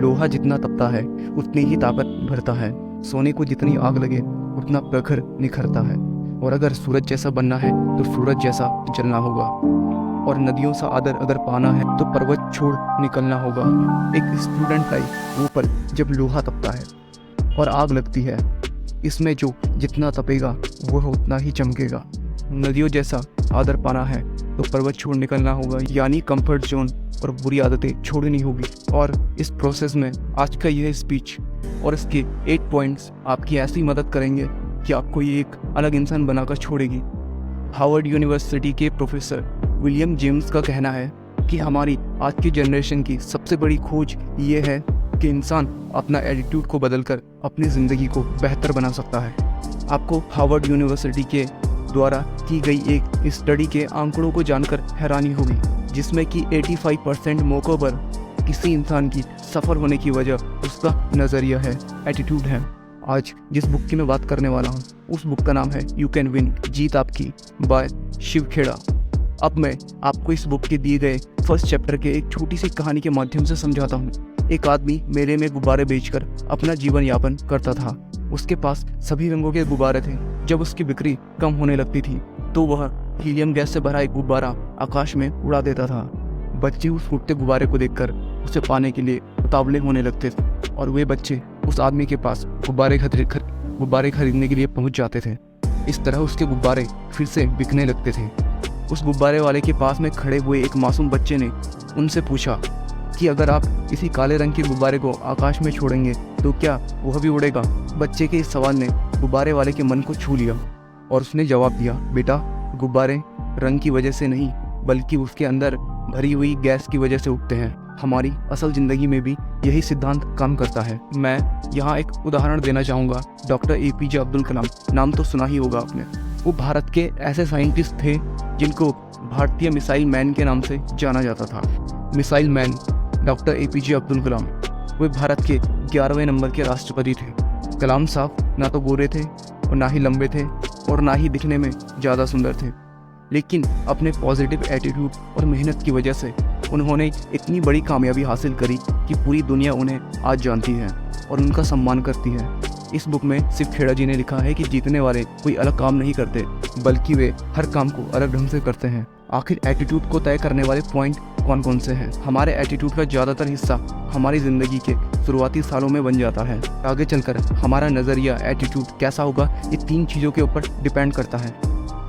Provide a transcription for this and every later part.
लोहा जितना तपता है उतनी ही ताकत भरता है। सोने को जितनी आग लगे उतना प्रखर निखरता है। और अगर सूरज जैसा बनना है तो सूरज जैसा जलना होगा। और नदियों सा आदर अगर पाना है तो पर्वत छोड़ निकलना होगा। एक स्टूडेंट लाइफ वो पल जब लोहा तपता है और आग लगती है, इसमें जो जितना तपेगा वो उतना ही चमकेगा। नदियों जैसा आदर पाना है तो पर्वत छोड़ निकलना होगा, यानी कंफर्ट जोन और बुरी आदतें छोड़नी होगी। और इस प्रोसेस में आज का यह स्पीच और इसके 8 पॉइंट्स आपकी ऐसी मदद करेंगे कि आपको ये एक अलग इंसान बनाकर छोड़ेगी। हार्वर्ड यूनिवर्सिटी के प्रोफेसर विलियम जेम्स का कहना है कि हमारी आज की जनरेशन की सबसे बड़ी खोज ये है कि इंसान अपना एटीट्यूड को बदलकर अपनी ज़िंदगी को बेहतर बना सकता है। आपको हार्वर्ड यूनिवर्सिटी के द्वारा की गई एक स्टडी के आंकड़ों को जानकर हैरानी होगी, जिसमें कि 85% मौक़ों पर किसी इंसान की सफल होने की वजह उसका नज़रिया है, एटीट्यूड है। आज जिस बुक की मैं बात करने वाला हूँ उस बुक का नाम है यू कैन विन, जीत आपकी, बाय शिव खेड़ा। अब मैं आपको इस बुक के दिए गए फर्स्ट चैप्टर के एक छोटी सी कहानी के माध्यम से समझाता हूँ। एक आदमी मेले में गुब्बारे बेचकर अपना जीवन यापन करता था। उसके पास सभी रंगों के गुब्बारे थे। जब उसकी बिक्री कम होने लगती थी तो वह हीलियम गैस से भरा एक गुब्बारा आकाश में उड़ा देता था। बच्चे उस फूटते गुब्बारे को देखकर उसे पाने के लिए उतावले होने लगते थे और वे बच्चे उस आदमी के पास गुब्बारे खरीदने के लिए पहुंच जाते थे। इस तरह उसके गुब्बारे फिर से बिकने लगते थे। उस गुब्बारे वाले के पास में खड़े हुए एक मासूम बच्चे ने उनसे पूछा कि अगर आप इसी काले रंग के गुब्बारे को आकाश में छोड़ेंगे तो क्या वह भी उड़ेगा? बच्चे के इस सवाल ने गुब्बारे वाले के मन को छू लिया और उसने जवाब दिया, बेटा, गुब्बारे रंग की वजह से नहीं बल्कि उसके अंदर भरी हुई गैस की वजह से उगते हैं। हमारी असल ज़िंदगी में भी यही सिद्धांत काम करता है। मैं यहाँ एक उदाहरण देना चाहूँगा। डॉक्टर APJ अब्दुल कलाम, नाम तो सुना ही होगा आपने। वो भारत के ऐसे साइंटिस्ट थे जिनको भारतीय मिसाइल मैन के नाम से जाना जाता था। Missile man doctor APJ Abdul Kalam, वे भारत के 11वें नंबर के राष्ट्रपति थे। कलाम साहब ना तो गोरे थे और ना ही लंबे थे और ना ही दिखने में ज़्यादा सुंदर थे, लेकिन अपने पॉजिटिव एटीट्यूड और मेहनत की वजह से उन्होंने इतनी बड़ी कामयाबी हासिल करी कि पूरी दुनिया उन्हें आज जानती है और उनका सम्मान करती है। इस बुक में शिव खेड़ा जी ने लिखा है कि जीतने वाले कोई अलग काम नहीं करते बल्कि वे हर काम को अलग ढंग से करते हैं। आखिर एटीट्यूड को तय करने वाले पॉइंट कौन कौन से हैं? हमारे एटीट्यूड का ज़्यादातर हिस्सा हमारी ज़िंदगी के शुरुआती सालों में बन जाता है। आगे चलकर हमारा नज़रिया, एटीट्यूड कैसा होगा, ये 3 चीज़ों के ऊपर डिपेंड करता है: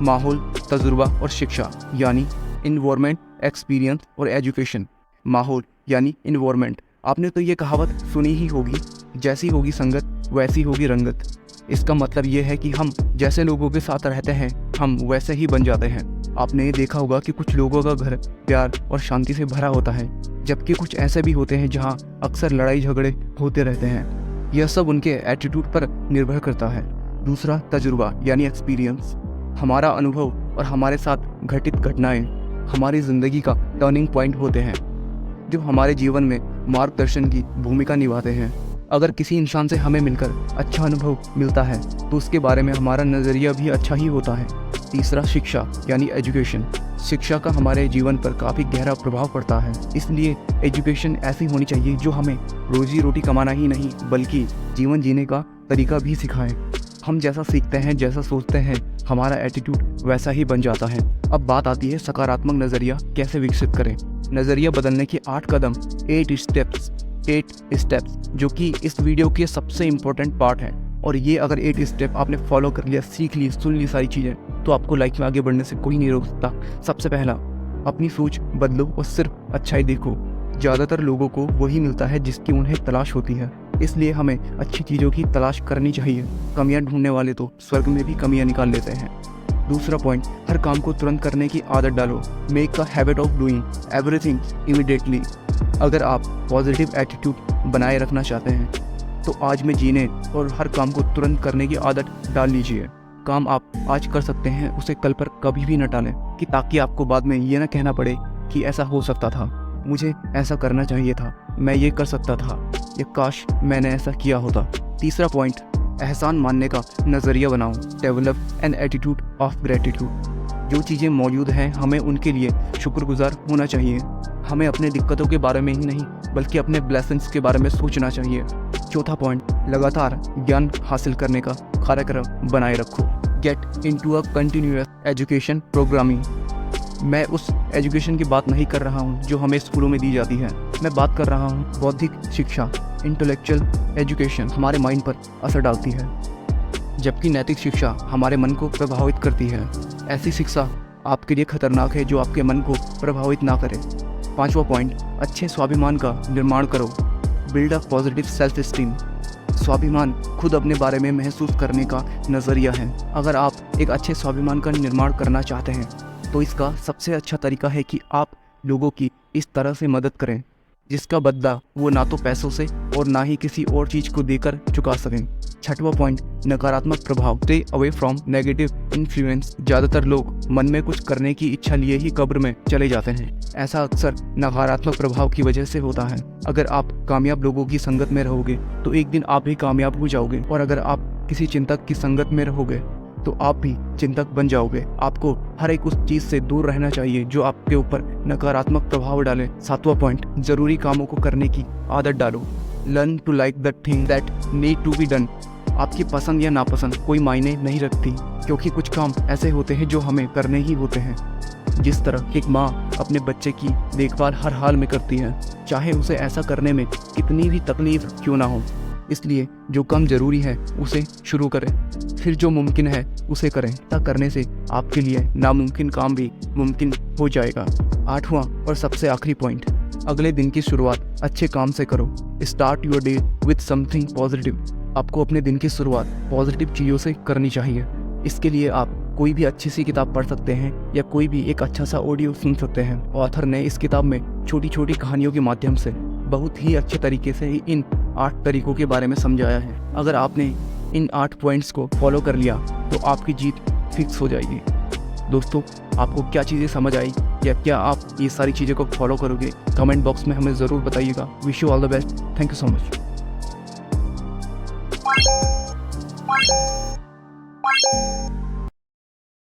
माहौल, तजुर्बा और शिक्षा, यानी इन्वायरमेंट, एक्सपीरियंस और एजुकेशन। माहौल यानी इन्वायरमेंट, आपने तो ये कहावत सुनी ही होगी, जैसी होगी संगत वैसी होगी रंगत। इसका मतलब ये है कि हम जैसे लोगों के साथ रहते हैं हम वैसे ही बन जाते हैं। आपने ये देखा होगा कि कुछ लोगों का घर प्यार और शांति से भरा होता है, जबकि कुछ ऐसे भी होते हैं जहाँ अक्सर लड़ाई झगड़े होते रहते हैं। यह सब उनके एटीट्यूड पर निर्भर करता है। दूसरा, तजुर्बा यानी एक्सपीरियंस। हमारा अनुभव और हमारे साथ घटित घटनाएं हमारी ज़िंदगी का टर्निंग पॉइंट होते हैं, जो हमारे जीवन में मार्गदर्शन की भूमिका निभाते हैं। अगर किसी इंसान से हमें मिलकर अच्छा अनुभव मिलता है तो उसके बारे में हमारा नज़रिया भी अच्छा ही होता है। तीसरा, शिक्षा यानी एजुकेशन। शिक्षा का हमारे जीवन पर काफ़ी गहरा प्रभाव पड़ता है, इसलिए एजुकेशन ऐसी होनी चाहिए जो हमें रोजी रोटी कमाना ही नहीं बल्कि जीवन जीने का तरीका भी सिखाए। हम जैसा सीखते हैं, जैसा सोचते हैं, हमारा एटीट्यूड वैसा ही बन जाता है। अब बात आती है सकारात्मक नज़रिया कैसे विकसित करें। नज़रिया बदलने के 8 कदम, 8 स्टेप्स, जो कि इस वीडियो के सबसे इम्पोर्टेंट पार्ट है। और ये अगर 8 स्टेप आपने फॉलो कर लिया, सीख ली, सुन ली सारी चीज़ें, तो आपको लाइफ में आगे बढ़ने से कोई नहीं रोक सकता। सबसे पहला, अपनी सोच बदलो और सिर्फ अच्छाई देखो। ज़्यादातर लोगों को वही मिलता है जिसकी उन्हें तलाश होती है, इसलिए हमें अच्छी चीज़ों की तलाश करनी चाहिए। कमियां ढूंढने वाले तो स्वर्ग में भी कमियां निकाल लेते हैं। दूसरा पॉइंट, हर काम को तुरंत करने की आदत डालो। Make a habit of doing everything immediately. अगर आप पॉजिटिव एटीट्यूड बनाए रखना चाहते हैं तो आज में जीने और हर काम को तुरंत करने की आदत डाल लीजिए। काम आप आज कर सकते हैं उसे कल पर कभी भी न टालें, कि ताकि आपको बाद में ये ना कहना पड़े कि ऐसा हो सकता था, मुझे ऐसा करना चाहिए था, मैं ये कर सकता था, या काश मैंने ऐसा किया होता। तीसरा पॉइंट, एहसान मानने का नज़रिया बनाओ। Develop an attitude of gratitude. जो चीज़ें मौजूद हैं हमें उनके लिए शुक्रगुजार होना चाहिए। हमें अपने दिक्कतों के बारे में ही नहीं बल्कि अपने ब्लेसिंग्स के बारे में सोचना चाहिए। चौथा पॉइंट, लगातार ज्ञान हासिल करने का कार्यक्रम बनाए रखो। Get into a continuous education programming. मैं उस एजुकेशन की बात नहीं कर रहा हूँ जो हमें स्कूलों में दी जाती है। मैं बात कर रहा हूँ बौद्धिक शिक्षा, इंटेलेक्चुअल एजुकेशन हमारे माइंड पर असर डालती है, जबकि नैतिक शिक्षा हमारे मन को प्रभावित करती है। ऐसी शिक्षा आपके लिए खतरनाक है जो आपके मन को प्रभावित ना करे। पांचवा पॉइंट, अच्छे स्वाभिमान का निर्माण करो। Build a positive self esteem. स्वाभिमान खुद अपने बारे में महसूस करने का नज़रिया है। अगर आप एक अच्छे स्वाभिमान का निर्माण करना चाहते हैं तो इसका सबसे अच्छा तरीका है कि आप लोगों की इस तरह से मदद करें जिसका बदला वो ना तो पैसों से और ना ही किसी और चीज़ को देकर चुका सकें। छठवां पॉइंट, नकारात्मक प्रभाव। Stay away from negative influence. ज़्यादातर लोग मन में कुछ करने की इच्छा लिए ही कब्र में चले जाते हैं। ऐसा अक्सर नकारात्मक प्रभाव की वजह से होता है। अगर आप कामयाब लोगों की संगत में रहोगे तो एक दिन आप भी कामयाब हो जाओगे, और अगर आप किसी चिंतक की संगत में रहोगे तो आप भी चिंतक बन जाओगे। आपको हर एक उस चीज़ से दूर रहना चाहिए जो आपके ऊपर नकारात्मक प्रभाव डाले। सातवां पॉइंट, जरूरी कामों को करने की आदत डालो। Learn to like the thing that need to be done. आपकी पसंद या नापसंद कोई मायने नहीं रखती, क्योंकि कुछ काम ऐसे होते हैं जो हमें करने ही होते हैं। जिस तरह एक माँ अपने बच्चे की देखभाल हर हाल में करती है, चाहे उसे ऐसा करने में कितनी भी तकलीफ क्यों ना हो। इसलिए जो काम जरूरी है उसे शुरू करें, फिर जो मुमकिन है उसे करें। ऐसा करने से आपके लिए नामुमकिन काम भी मुमकिन हो जाएगा। आठवां और सबसे आखिरी पॉइंट, अगले दिन की शुरुआत अच्छे काम से करो। Start your day with something positive. आपको अपने दिन की शुरुआत पॉजिटिव चीज़ों से करनी चाहिए। इसके लिए आप कोई भी अच्छी सी किताब पढ़ सकते हैं या कोई भी एक अच्छा सा ऑडियो सुन सकते हैं। ऑथर ने इस किताब में छोटी छोटी कहानियों के माध्यम से बहुत ही अच्छे तरीके से इन 8 तरीकों के बारे में समझाया है। अगर आपने इन 8 पॉइंट्स को फॉलो कर लिया तो आपकी जीत फिक्स हो जाएगी। दोस्तों, आपको क्या चीज़ें समझ आई या क्या आप ये सारी चीज़ों को फॉलो करोगे, कमेंट बॉक्स में हमें ज़रूर बताइएगा। Wish you all the best. Thank you so much.